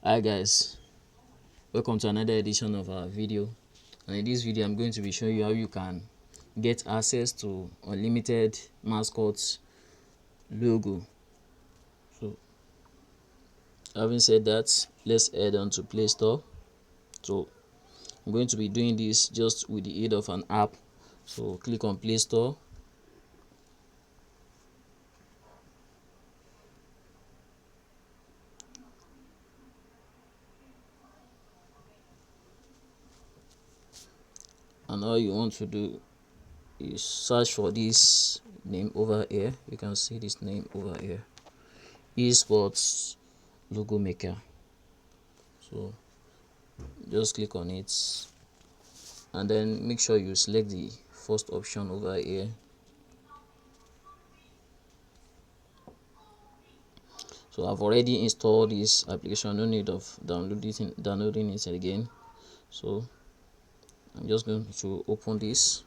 Hi guys, welcome to another edition of our video. And in this video I'm going to be showing you how you can get access to unlimited Mascots logo. So having said that, let's head on to Play Store. So I'm going to be doing this just with the aid of an app. So click on Play Store. And all you want to do is search for this name over here. You can see this name over here, esports logo maker. So just click on it and then make sure you select the first option over here. So I've already installed this application, no need of downloading it again. So I'm just going to open this.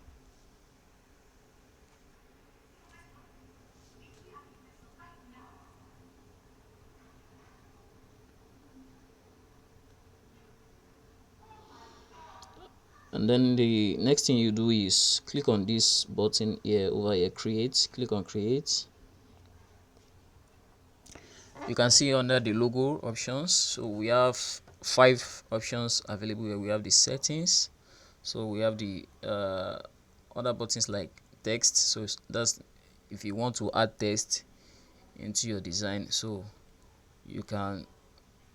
And then the next thing you do is click on this button here over here, create. Click on create. You can see under the logo options, so we have 5 options available here. We have the settings, so we have the other buttons like text. So that's if you want to add text into your design, so you can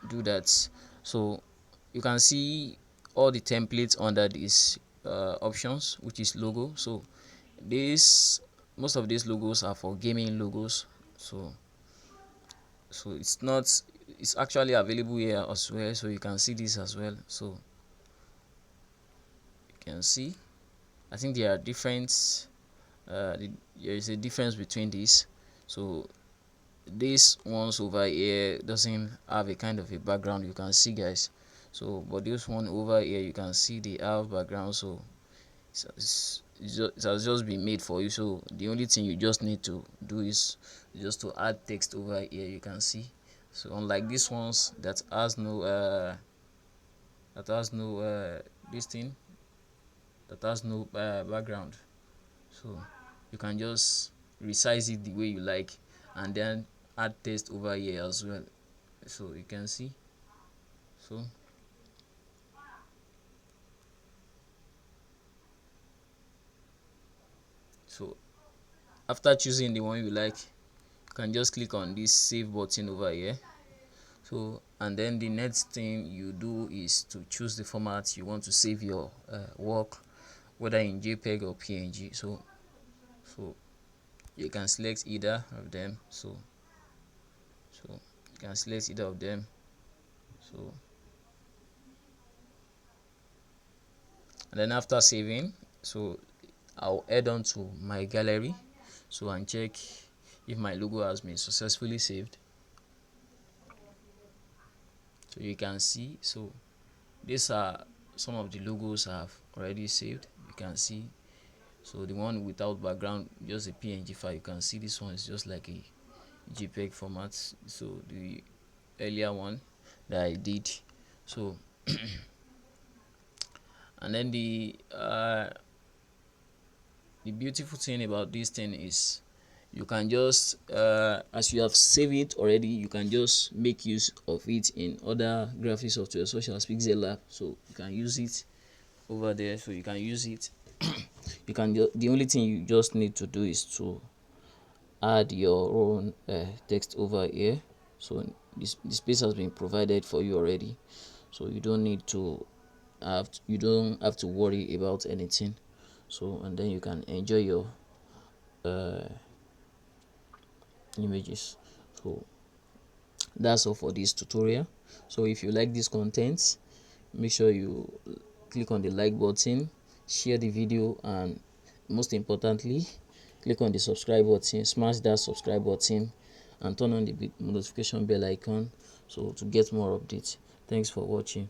do that. So you can see all the templates under these options, which is logo. So most of these logos are for gaming logos. So it's actually available here as well, so you can see this as well. So you can see, I think there are different there is a difference between these. So these ones over here doesn't have a kind of a background, you can see guys. So but this one over here, you can see they have background. So it has just been made for you. So the only thing you just need to do is just to add text over here, you can see. So unlike these ones that has no this thing that has no background, so you can just resize it the way you like and then add text over here as well. So you can see. So after choosing the one you like, you can just click on this save button over here. So and then the next thing you do is to choose the format you want to save your work, whether in JPEG or PNG. So you can select either of them. So you can select either of them. So and then after saving, so I'll head on to my gallery, so and check if my logo has been successfully saved. So you can see, so these are some of the logos I've already saved. You can see, so the one without background, just a PNG file. You can see this one is just like a JPEG format. So the earlier one that I did. So and then the beautiful thing about this thing is you can just as you have saved it already, you can just make use of it in other graphic software such as Pixel Lab. So you can use it over there. So you can use it you can the only thing you just need to do is to add your own text over here. So the space has been provided for you already, so you don't need to you don't have to worry about anything. So and then you can enjoy your images. So that's all for this tutorial. So if you like this content, make sure you click on the like button, share the video, and most importantly, click on the subscribe button, smash that subscribe button, and turn on the notification bell icon so to get more updates. Thanks for watching.